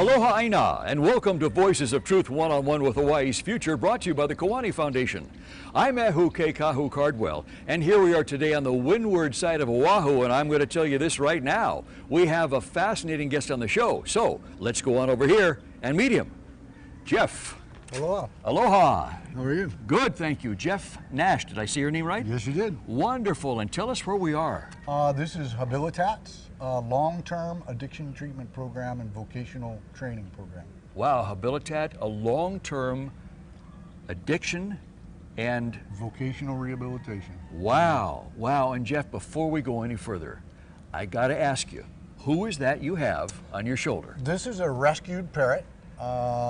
Aloha Aina, and welcome to Voices of Truth One-on-One with Hawaii's Future, brought to you by the Kiwani Foundation. I'm Ehu Keikahu Cardwell, and here we are today on the windward side of Oahu, and I'm going to tell you this right now. We have a fascinating guest on the show, so let's go on over here and meet him. Jeff. Aloha. Aloha. How are you? Good, thank you. Jeff Nash, did I say your name right? Yes, you did. Wonderful, and tell us where we are. This is Habilitat, a long-term addiction treatment program and vocational training program. Wow, Habilitat, a long-term addiction and vocational rehabilitation. Wow, wow. And Jeff, before we go any further, I got to ask you, who is that you have on your shoulder? This is a rescued parrot.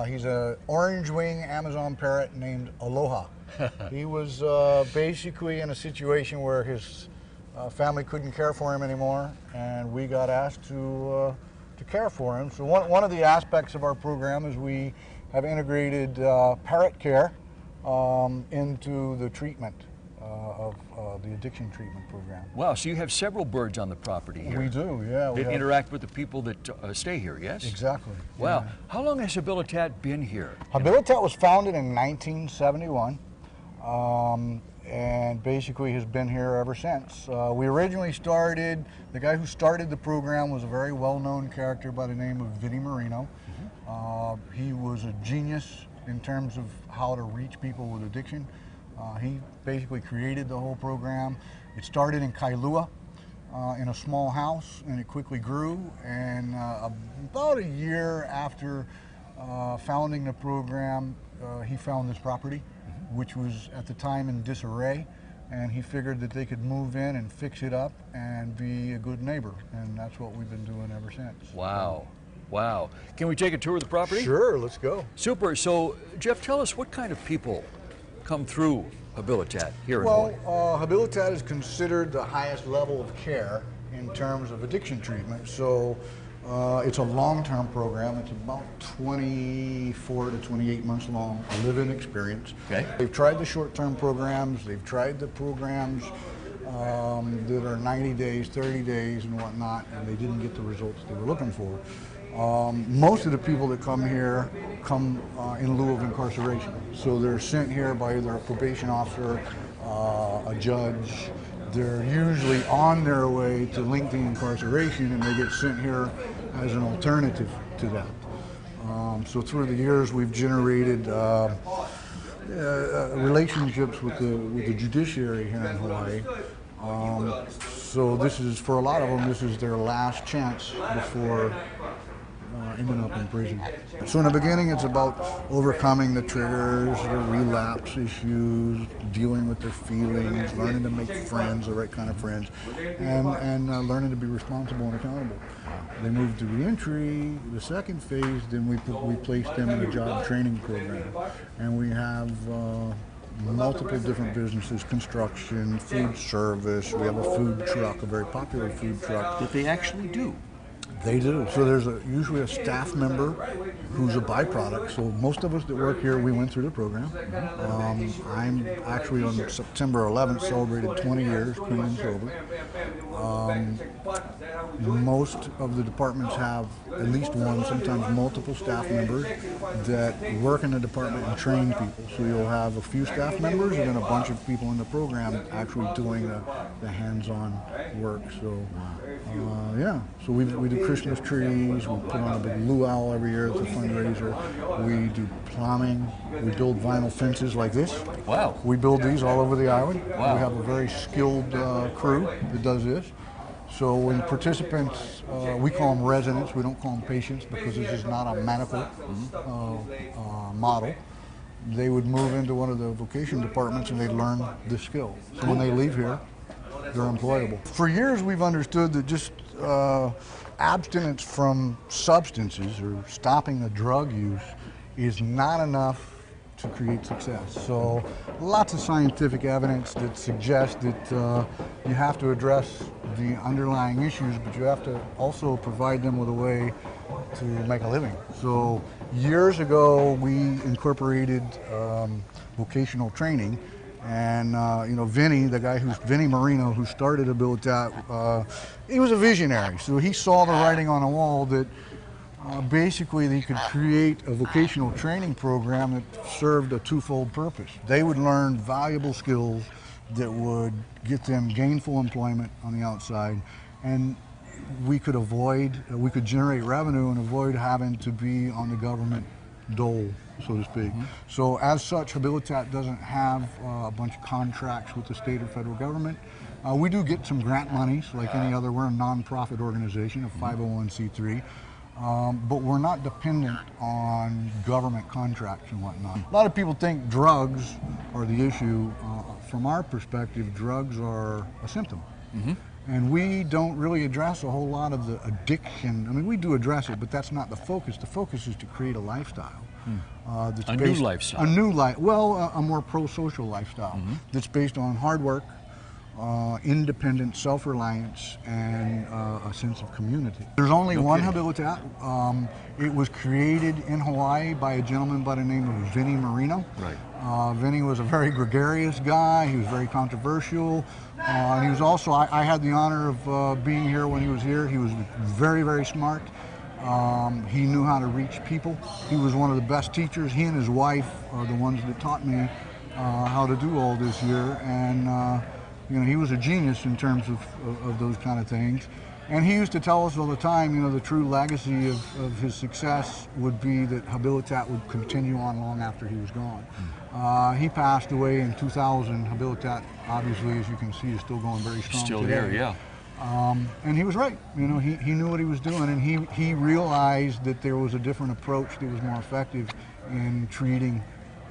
He's an orange wing Amazon parrot named Aloha. He was basically in a situation where his family couldn't care for him anymore, and we got asked to care for him. So one of the aspects of our program is we have integrated parrot care into the treatment of the addiction treatment program. Wow, so you have several birds on the property here. We do, yeah. That interact with the people that stay here, yes? Exactly. Wow. Yeah. How long has Habilitat been here? Habilitat was founded in 1971. And basically has been here ever since. We originally started, the guy who started the program was a very well-known character by the name of Vinnie Marino. He was a genius in terms of how to reach people with addiction. He basically created the whole program. It started in Kailua in a small house, and it quickly grew, and about a year after founding the program, he found this property, which was at the time in disarray, and he figured that they could move in and fix it up and be a good neighbor, and that's what we've been doing ever since. Wow, wow. Can we take a tour of the property? Sure, let's go. Super. So, Jeff, tell us what kind of people come through Habilitat here in Hawaii? Well, Habilitat is considered the highest level of care in terms of addiction treatment. So it's a long-term program. It's about 24 to 28 months long, a live-in experience. Okay. They've tried the short-term programs. They've tried the programs that are 90 days, 30 days, and whatnot, and they didn't get the results they were looking for. Most of the people that come here come in lieu of incarceration. So they're sent here by either a probation officer, a judge. They're usually on their way to lengthy incarceration, and they get sent here as an alternative to that. So through the years, we've generated relationships with the judiciary here in Hawaii. So this is, for a lot of them, this is their last chance before ending up in prison. So in the beginning, it's about overcoming the triggers, the relapse issues, dealing with their feelings, learning to make friends, the right kind of friends, and learning to be responsible and accountable. They move to reentry. The second phase, then we place them in a job training program, and we have multiple different businesses: construction, food service. We have a food truck, a very popular food truck. That they actually do. They do. So there's usually a staff member who's a byproduct. So most of us that work here, we went through the program. I'm actually on September 11th celebrated 20 years clean and sober. Most of the departments have at least one, sometimes multiple staff members that work in the department and train people. So you'll have a few staff members and then a bunch of people in the program actually doing the hands-on work. So yeah, so we do Christmas trees, we put on a big luau every year as a fundraiser. We do plumbing, we build vinyl fences like this. Wow. We build these all over the island. Wow. We have a very skilled crew that does this. So when participants, we call them residents, we don't call them patients because this is not a medical model. They would move into one of the vocation departments and they'd learn this skill. So when they leave here, they're employable. For years we've understood that just abstinence from substances or stopping the drug use is not enough to create success. So lots of scientific evidence that suggests that you have to address the underlying issues, but you have to also provide them with a way to make a living. So years ago we incorporated vocational training. And Vinnie, the guy Vinnie Marino, who started Habilitat, he was a visionary. So he saw the writing on the wall that basically they could create a vocational training program that served a twofold purpose. They would learn valuable skills that would get them gainful employment on the outside, and we could generate revenue and avoid having to be on the government dole, so to speak. So as such, Habilitat doesn't have a bunch of contracts with the state or federal government. We do get some grant monies like any other. We're a nonprofit organization, a 501c3. But we're not dependent on government contracts and whatnot. A lot of people think drugs are the issue. From our perspective, drugs are a symptom. And we don't really address a whole lot of the addiction. I mean, we do address it, but that's not the focus. The focus is to create a lifestyle. That's a new lifestyle. A new life. Well, a more pro-social lifestyle that's based on hard work, independent self-reliance, and a sense of community. There's only one Habilitat. It was created in Hawaii by a gentleman by the name of Vinny Marino. Right. Vinny was a very gregarious guy. He was very controversial. He was also, I had the honor of being here when he was here. He was very, very smart. He knew how to reach people. He was one of the best teachers. He and his wife are the ones that taught me how to do all this here. And you know, he was a genius in terms of those kind of things. And he used to tell us all the time, you know, the true legacy of his success would be that Habilitat would continue on long after he was gone. He passed away in 2000. Habilitat, obviously, as you can see, is still going very strong Still today. here, yeah. And he was right. You know, he knew what he was doing, and he realized that there was a different approach that was more effective in treating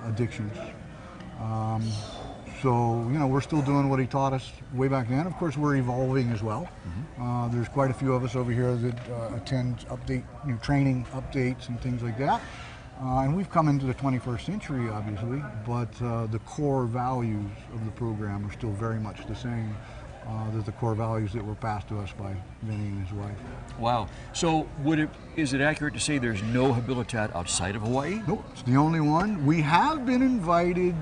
addictions. So, you know, we're still doing what he taught us way back then. Of course, we're evolving as well. There's quite a few of us over here that attend training updates and things like that. And we've come into the 21st century, obviously, but the core values of the program are still very much the same. They're the core values that were passed to us by Vinny and his wife. Wow. So is it accurate to say there's no Habilitat outside of Hawaii? Nope, it's the only one. We have been invited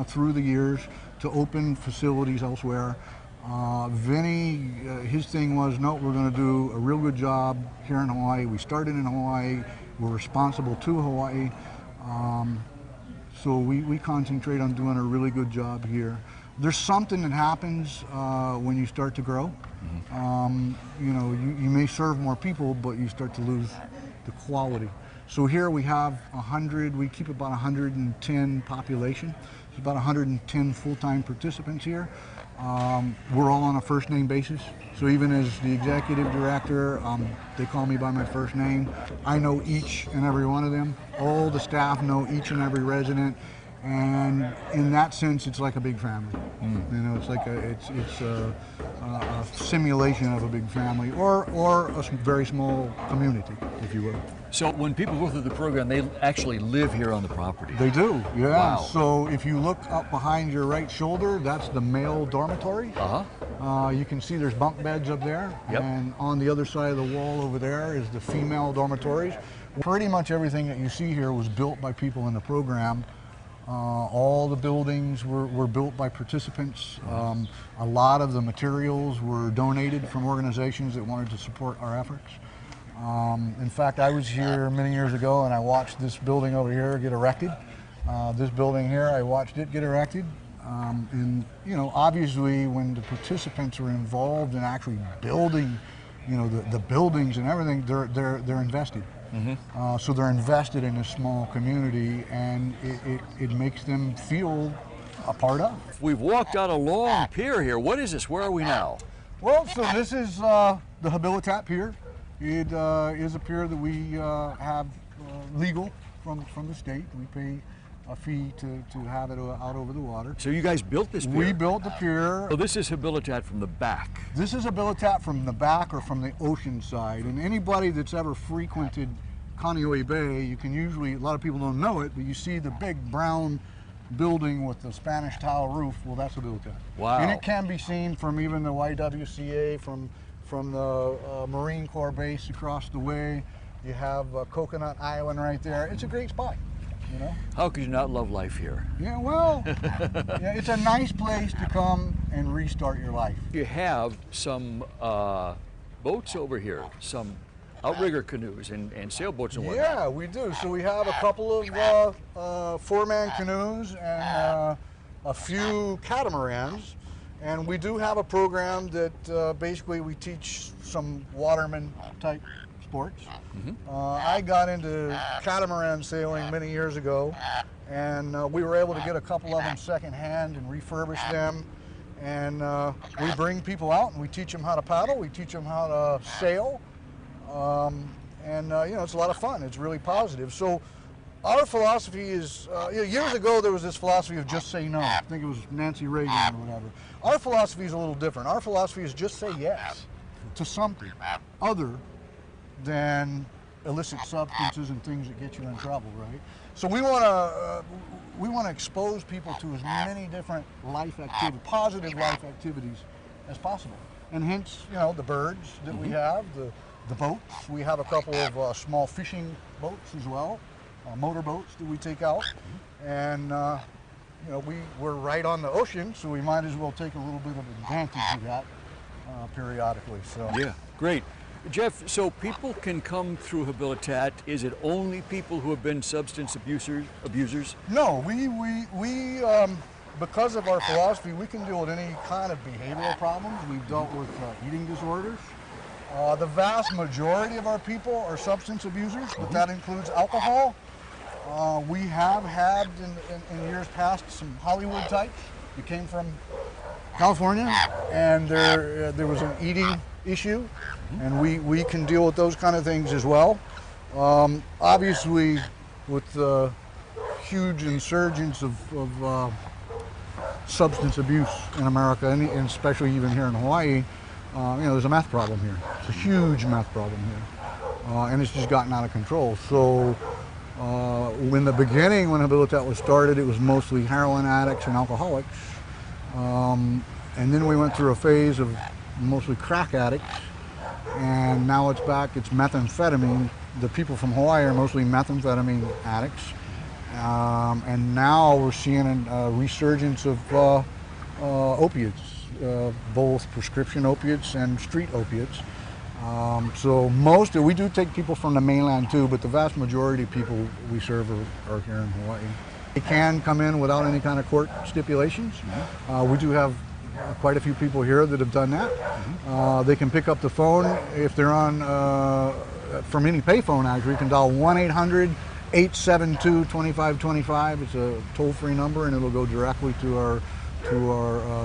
through the years to open facilities elsewhere. Vinny, his thing was, no, we're going to do a real good job here in Hawaii. We started in Hawaii. We're responsible to Hawaii. So we concentrate on doing a really good job here. There's something that happens when you start to grow. You know, you may serve more people, but you start to lose the quality. So here we have we keep about 110 population. There's about 110 full-time participants here. We're all on a first name basis. So even as the executive director, they call me by my first name. I know each and every one of them. All the staff know each and every resident. And in that sense, it's like a big family. You know, it's like it's a simulation of a big family, or a very small community, if you will. So when people go through the program, they actually live here on the property. They do, yeah. Wow. So if you look up behind your right shoulder, that's the male dormitory. You can see there's bunk beds up there. Yep. And on the other side of the wall over there is the female dormitories. Pretty much everything that you see here was built by people in the program. All the buildings were built by participants. A lot of the materials were donated from organizations that wanted to support our efforts. In fact, I was here many years ago and I watched this building over here get erected. This building here, I watched it get erected. And you know, obviously when the participants are involved in actually building, you know, the buildings and everything, they're invested. So they're invested in a small community, and it makes them feel a part of. We've walked out a long pier here. What is this? Where are we now? Well, so this is the Habilitat Pier. It is a pier that we have legal from the state. We pay a fee to have it out over the water. So you guys built this pier? We built the pier. So this is Habilitat from the back. This is Habilitat from the back or from the ocean side. And anybody that's ever frequented Kaneohe Bay, you can usually, a lot of people don't know it, but you see the big brown building with the Spanish tile roof. Well, that's Habilitat. Wow. And it can be seen from even the YWCA, from the Marine Corps base across the way. You have Coconut Island right there. It's a great spot. You know? How could you not love life here? Yeah, well, yeah, it's a nice place to come and restart your life. You have some boats over here, some outrigger canoes and sailboats and whatnot. Yeah, we do. So we have a couple of four-man canoes and a few catamarans. And we do have a program that basically we teach some waterman type sports. I got into catamaran sailing many years ago, and we were able to get a couple of them secondhand and refurbish them. And we bring people out and we teach them how to paddle, we teach them how to sail, and you know, it's a lot of fun. It's really positive. So our philosophy is, years ago there was this philosophy of just say no. I think it was Nancy Reagan or whatever. Our philosophy is a little different. Our philosophy is just say yes to something other than illicit substances and things that get you in trouble, right? So we want to expose people to as many different life activities, positive life activities as possible. And hence, you know, the birds that we have, the boats. We have a couple of small fishing boats as well, motor boats that we take out. And you know, we're right on the ocean, so we might as well take a little bit of advantage of that periodically. So yeah, great. Jeff, so people can come through Habilitat. Is it only people who have been substance abusers? No, we because of our philosophy, we can deal with any kind of behavioral problems. We've dealt with eating disorders. The vast majority of our people are substance abusers, but that includes alcohol. We have had in years past some Hollywood types that came from California, and there was an eating issue, and we can deal with those kind of things as well. Obviously, with the huge insurgence of substance abuse in America, and especially even here in Hawaii, you know, there's a meth problem here. It's a huge meth problem here, and it's just gotten out of control. So in the beginning, when Habilitat was started, it was mostly heroin addicts and alcoholics, and then we went through a phase of mostly crack addicts, and now it's back, it's methamphetamine. The people from Hawaii are mostly methamphetamine addicts, and now we're seeing a resurgence of opiates, both prescription opiates and street opiates. So we do take people from the mainland too, but the vast majority of people we serve are here in Hawaii. They can come in without any kind of court stipulations. We do have quite a few people here that have done that. They can pick up the phone if they're on, from any payphone actually, you can dial 1-800-872-2525. It's a toll-free number and it'll go directly to our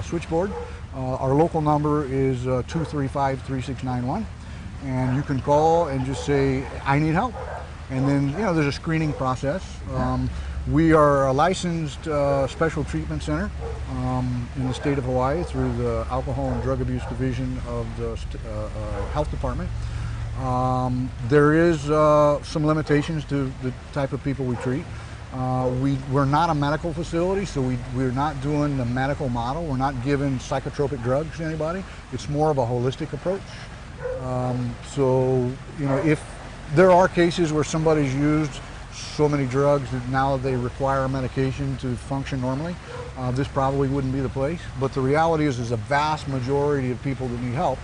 switchboard. Our local number is 235-3691, and you can call and just say, I need help. And then, you know, there's a screening process. We are a licensed special treatment center in the state of Hawaii through the Alcohol and Drug Abuse Division of the Health Department. There is some limitations to the type of people we treat. We're not a medical facility, so we're not doing the medical model. We're not giving psychotropic drugs to anybody. It's more of a holistic approach. So, you know, if there are cases where somebody's used so many drugs that now they require medication to function normally, this probably wouldn't be the place. But the reality is a vast majority of people that need help,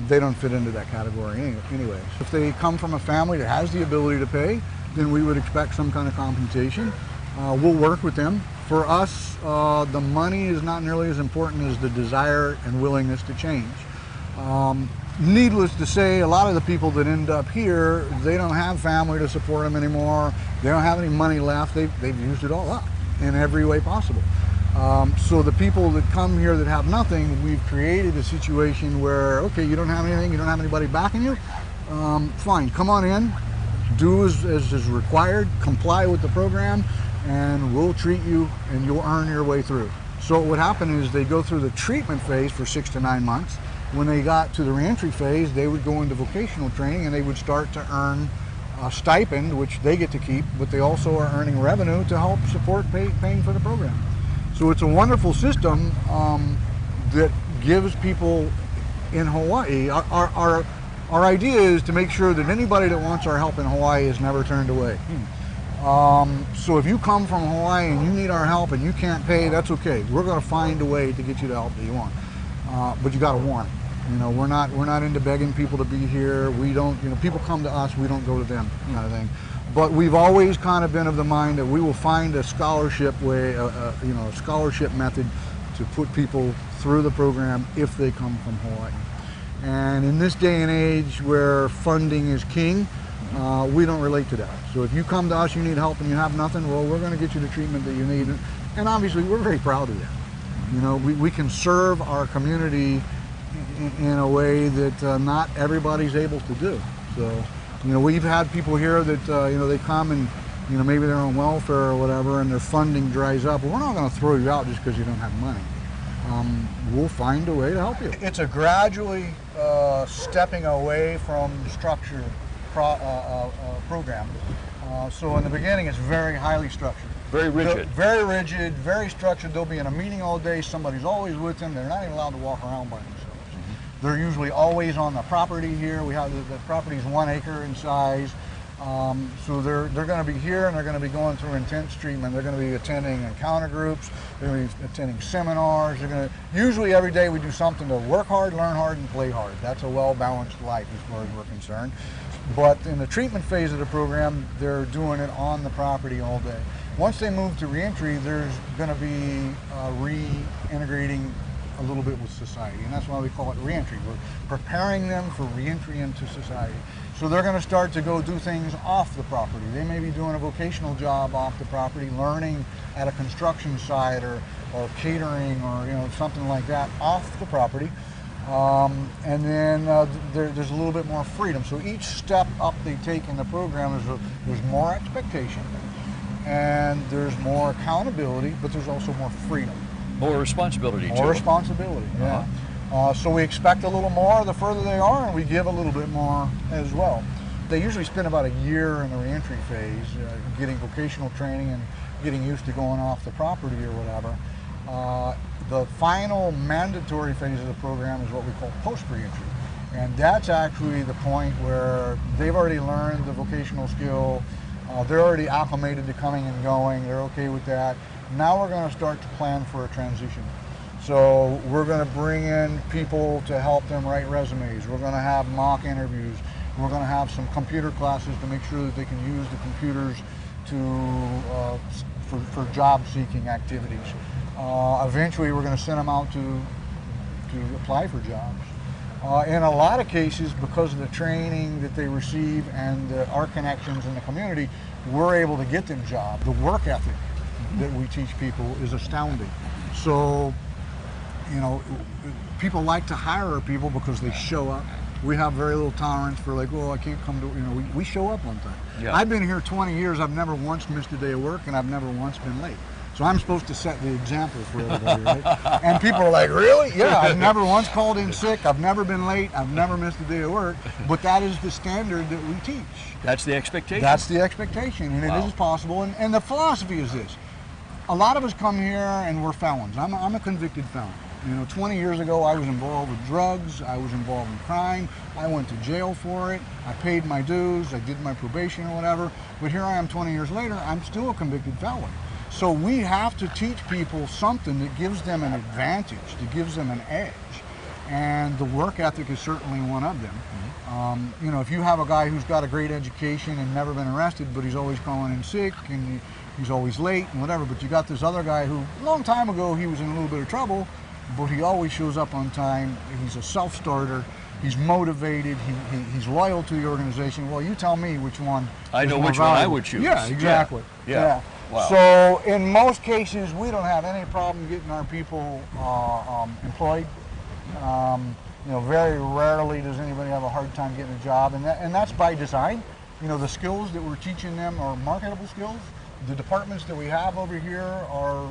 they don't fit into that category anyways. If they come from a family that has the ability to pay, then we would expect some kind of compensation. We'll work with them. For us, the money is not nearly as important as the desire and willingness to change. Needless to say, a lot of the people that end up here, they don't have family to support them anymore. They don't have any money left. They've used it all up in every way possible. So the people that come here that have nothing, we've created a situation where, okay, you don't have anything, you don't have anybody backing you, fine, come on in, do as is required, comply with the program, and we'll treat you and you'll earn your way through. So what would happen is they go through the treatment phase for 6 to 9 months. When they got to the reentry phase, they would go into vocational training and they would start to earn a stipend, which they get to keep, but they also are earning revenue to help support paying for the program. So it's a wonderful system that gives people in Hawaii, our idea is to make sure that anybody that wants our help in Hawaii is never turned away. So if you come from Hawaii and you need our help and you can't pay, that's okay. We're going to find a way to get you the help that you want. But you got to want it. You know, we're not into begging people to be here. We don't, you know, people come to us, we don't go to them, kind of thing. But we've always kind of been of the mind that we will find a scholarship way, you know, a scholarship method to put people through the program if they come from Hawaii. And in this day and age where funding is king, we don't relate to that. So if you come to us, you need help and you have nothing, well, we're going to get you the treatment that you need. And obviously, we're very proud of that. You know, we can serve our community in a way that not everybody's able to do. So, you know, we've had people here that, you know, they come and, you know, maybe they're on welfare or whatever and their funding dries up. Well, we're not going to throw you out just because you don't have money. We'll find a way to help you. It's a gradually stepping away from structured program. So in the beginning, it's very highly structured. Very rigid. Very rigid, very structured. They'll be in a meeting all day. Somebody's always with them. They're not even allowed to walk around by themselves. They're usually always on the property here. We have the property's 1 acre in size. So they're going to be here and they're going to be going through intense treatment. They're going to be attending encounter groups. They're going to be attending seminars. Usually every day we do something to work hard, learn hard, and play hard. That's a well-balanced life as far as we're concerned. But in the treatment phase of the program, they're doing it on the property all day. Once they move to reentry, there's going to be reintegrating a little bit with society, and that's why we call it reentry. We're preparing them for reentry into society. So they're going to start to go do things off the property. They may be doing a vocational job off the property, learning at a construction site or catering or, you know, something like that off the property. And then there's a little bit more freedom. So each step up they take in the program there's more expectation and there's more accountability, but there's also more freedom. More responsibility, too. More responsibility, yeah. So we expect a little more the further they are, and we give a little bit more as well. They usually spend about a year in the reentry phase, getting vocational training and getting used to going off the property or whatever. The final mandatory phase of the program is what we call post-reentry. And that's actually the point where they've already learned the vocational skill, they're already acclimated to coming and going, they're okay with that. Now we're going to start to plan for a transition. So we're going to bring in people to help them write resumes. We're going to have mock interviews. We're going to have some computer classes to make sure that they can use the computers for job-seeking activities. Eventually, we're going to send them out to apply for jobs. In a lot of cases, because of the training that they receive and our connections in the community, we're able to get them jobs. The work ethic that we teach people is astounding. So, you know, people like to hire people because they show up. We have very little tolerance for like, well, I can't come to, you know, we show up on time. Yeah. I've been here 20 years, I've never once missed a day of work and I've never once been late. So I'm supposed to set the example for everybody, right? And people are like, really? Yeah, I've never once called in sick, I've never been late, I've never missed a day of work, but that is the standard that we teach. That's the expectation? That's the expectation, and it is possible. And the philosophy is this. A lot of us come here and we're felons. I'm a convicted felon. You know, 20 years ago I was involved with drugs, I was involved in crime, I went to jail for it, I paid my dues, I did my probation or whatever, but here I am 20 years later, I'm still a convicted felon. So we have to teach people something that gives them an advantage, that gives them an edge. And the work ethic is certainly one of them. Mm-hmm. You know, if you have a guy who's got a great education and never been arrested, but he's always calling in sick and he's always late and whatever, but you got this other guy who, a long time ago, he was in a little bit of trouble, but he always shows up on time, he's a self-starter, he's motivated, he's loyal to the organization. Well, you tell me which one I know which one I would choose. Yeah, exactly. Yeah. Wow. So in most cases, we don't have any problem getting our people employed. You know, very rarely does anybody have a hard time getting a job, and that's by design. You know, the skills that we're teaching them are marketable skills. The departments that we have over here are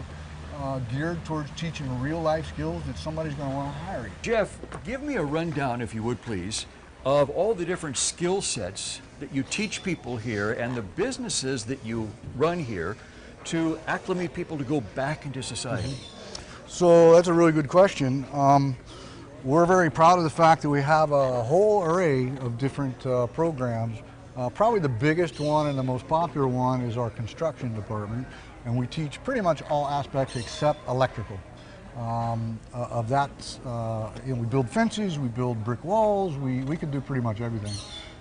geared towards teaching real life skills that somebody's going to want to hire you. Jeff, give me a rundown, if you would please, of all the different skill sets that you teach people here and the businesses that you run here to acclimate people to go back into society. So that's a really good question. We're very proud of the fact that we have a whole array of different programs. Probably the biggest one and the most popular one is our construction department, and we teach pretty much all aspects except electrical. Of that, you know, we build fences, we build brick walls, we can do pretty much everything.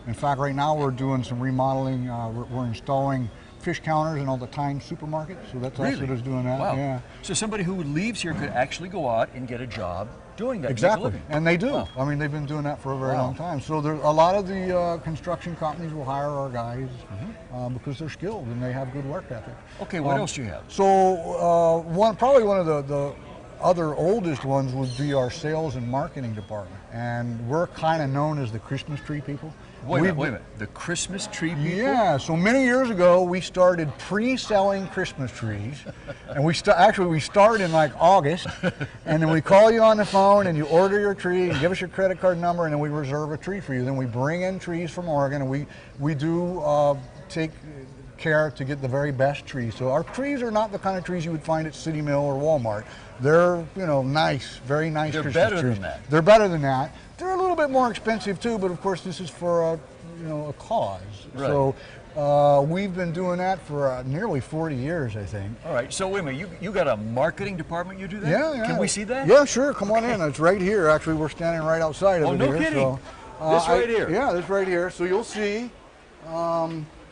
In fact, right now we're doing some remodeling. We're installing fish counters in all the Times supermarkets, so that's Really? also just doing that. Wow. Yeah. So somebody who leaves here could actually go out and get a job doing that. Exactly, make a living. and they do. Wow. I mean, they've been doing that for a very Wow. long time. So there, a lot of the construction companies will hire our guys because they're skilled and they have good work ethic. Okay, what else do you have? So probably one of the other oldest ones would be our sales and marketing department, and we're kind of known as the Christmas tree people. Wait a minute. The Christmas tree people? Yeah, so many years ago we started pre-selling Christmas trees, and we start in like August, and then we call you on the phone and you order your tree and give us your credit card number, and then we reserve a tree for you. Then we bring in trees from Oregon, and we do take care to get the very best trees. So our trees are not the kind of trees you would find at City Mill or Walmart. They're, you know, nice, very nice They're Christmas better trees. than that. They're better than that. They're a little bit more expensive too, but of course this is for a, you know, a cause. Right. So we've been doing that for nearly 40 years, I think. All right, so wait a minute, you got a marketing department you do that? Yeah, yeah. Can we see that? Yeah, sure. Come on in. It's right here. Actually, we're standing right outside of Oh, it no here. kidding. So, This right here? Yeah, this right here. So you'll see.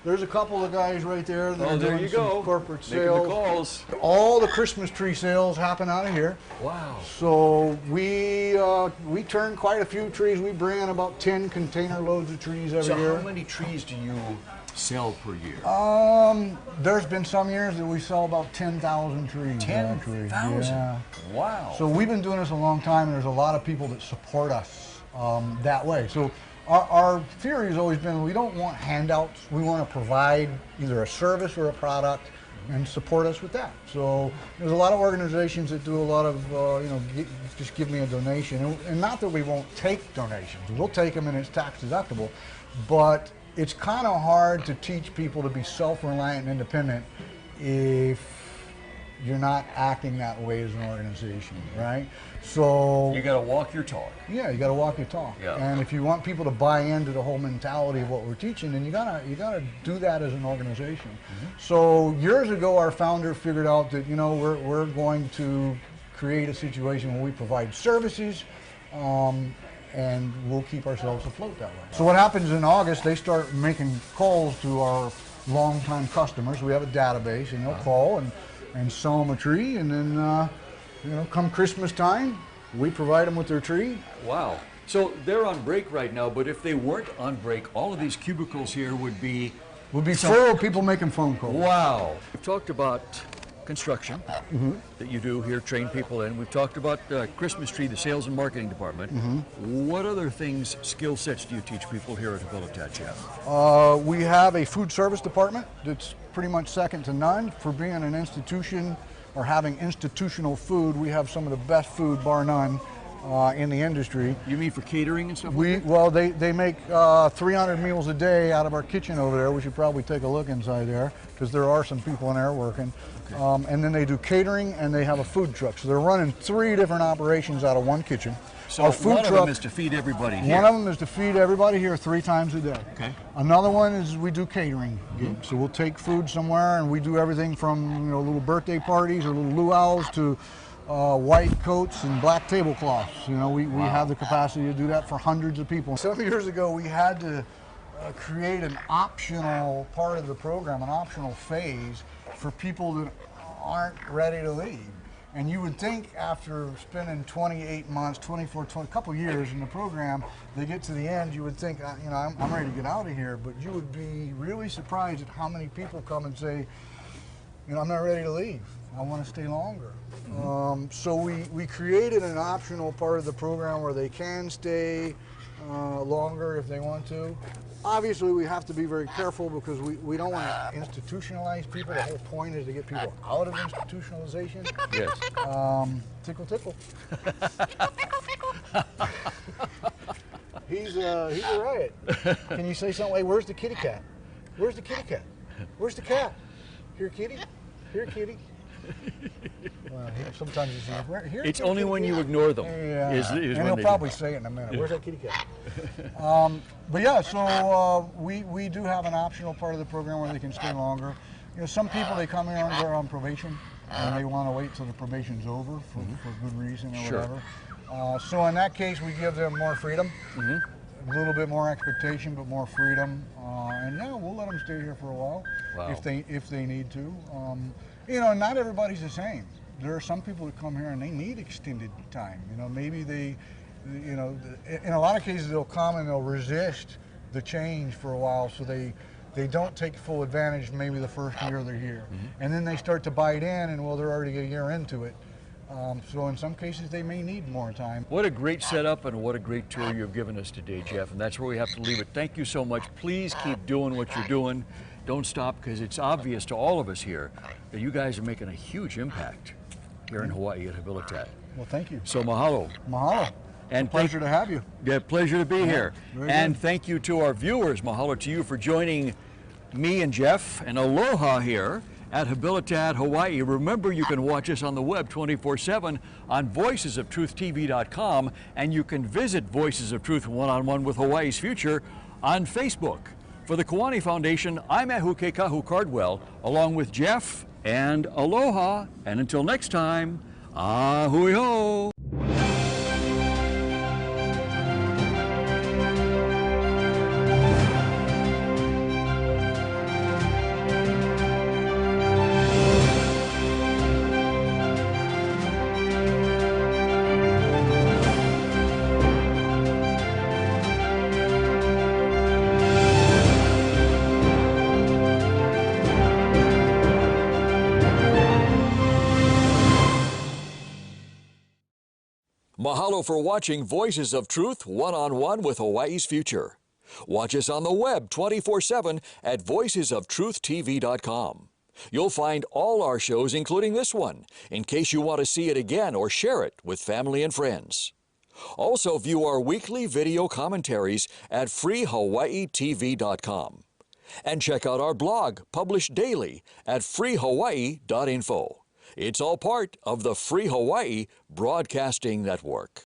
There's a couple of guys right there that are there doing you some go. corporate Making the sales. calls. All the Christmas tree sales happen out of here. Wow. So we turn quite a few trees. We bring in about 10 container loads of trees every So year. how many trees do you sell per year? There's been some years that we sell about 10,000 trees. 10,000? Yeah. Wow. So we've been doing this a long time, and there's a lot of people that support us that way. So our theory has always been we don't want handouts. We want to provide either a service or a product and support us with that. So there's a lot of organizations that do a lot of, you know, just give me a donation. And not that we won't take donations. We'll take them and it's tax deductible. But it's kind of hard to teach people to be self-reliant and independent if you're not acting that way as an organization, right? So You got to walk your talk. yeah, you got to walk your talk. Yeah. And if you want people to buy into the whole mentality of what we're teaching, then you gotta do that as an organization. So years ago, our founder figured out that, you know, we're going to create a situation where we provide services, and we'll keep ourselves afloat that way. So what happens in August? They start making calls to our longtime customers. We have a database, and they'll call and sell them a tree, and then you know, come Christmas time, we provide them with their tree. Wow. So they're on break right now, but if they weren't on break, all of these cubicles here would be... Would be full of people making phone calls. Wow. We've talked about construction that you do here, train people in. We've talked about Christmas tree, the sales and marketing department. What other things, skill sets do you teach people here at Habilitat, Jeff? We have a food service department that's pretty much second to none. For being an institution or having institutional food, we have some of the best food, bar none, in the industry. You mean for catering and stuff like that? Well, they make 300 meals a day out of our kitchen over there. We should probably take a look inside there because there are some people in there working. Okay. And then they do catering and they have a food truck. So they're running 3 different operations out of one kitchen. So our food one truck, of them is to feed everybody here. One of them is to feed everybody here 3 times a day. Okay. Another one is we do catering gigs. So we'll take food somewhere and we do everything from, you know, little birthday parties or little luau's to white coats and black tablecloths. You know, we have the capacity to do that for hundreds of people. Some years ago, we had to create an optional part of the program, an optional phase for people that aren't ready to leave. And you would think after spending 28 months, a couple years in the program, they get to the end, you would think, you know, I'm ready to get out of here. But you would be really surprised at how many people come and say, you know, I'm not ready to leave. I want to stay longer. So we created an optional part of the program where they can stay longer if they want to. Obviously, we have to be very careful because we don't want to institutionalize people. The whole point is to get people out of institutionalization. Yes. Tickle, tickle. He's a riot. Can you say something like, where's the kitty cat? Where's the kitty cat? Where's the cat? Here, kitty. Here, kitty. Well, sometimes he's here. It's only when you ignore them. Yeah. Is And when he'll they probably say it in a minute. Where's that kitty cat? But yeah, so we do have an optional part of the program where they can stay longer. You know, some people, they come here and they're on probation. and they want to wait till the probation's over for good reason or Sure. whatever. So in that case, we give them more freedom, a little bit more expectation, but more freedom. And yeah, we'll let them stay here for a while Wow. if they need to. You know, not everybody's the same. There are some people that come here and they need extended time. You know, maybe they, you know, in a lot of cases they'll come and they'll resist the change for a while, so they don't take full advantage maybe the first year they're here. And then they start to bite in, and well, they're already a year into it. So in some cases they may need more time. What a great setup and what a great tour you've given us today, Jeff, and that's where we have to leave it. Thank you so much. Please keep doing what you're doing. Don't stop, because it's obvious to all of us here that you guys are making a huge impact here in Hawaii at Habilitat. Well, thank you. So mahalo. Mahalo. And Pleasure to have you. Yeah, pleasure to be here. very And good. thank you to our viewers. Mahalo to you for joining me and Jeff, and aloha here at Habilitat, Hawaii. Remember, you can watch us on the web 24/7 on voicesoftruthtv.com, and you can visit Voices of Truth One-on-One with Hawaii's Future on Facebook. For the Kiwani Foundation, I'm Ehu Kekahu Cardwell, along with Jeff, and aloha, and until next time, ahui ho! Mahalo for watching Voices of Truth One-on-One with Hawaii's Future. Watch us on the web 24/7 at voicesoftruthtv.com. You'll find all our shows, including this one, in case you want to see it again or share it with family and friends. Also view our weekly video commentaries at freehawaiitv.com. And check out our blog, published daily, at freehawaii.info. It's all part of the Free Hawaii Broadcasting Network.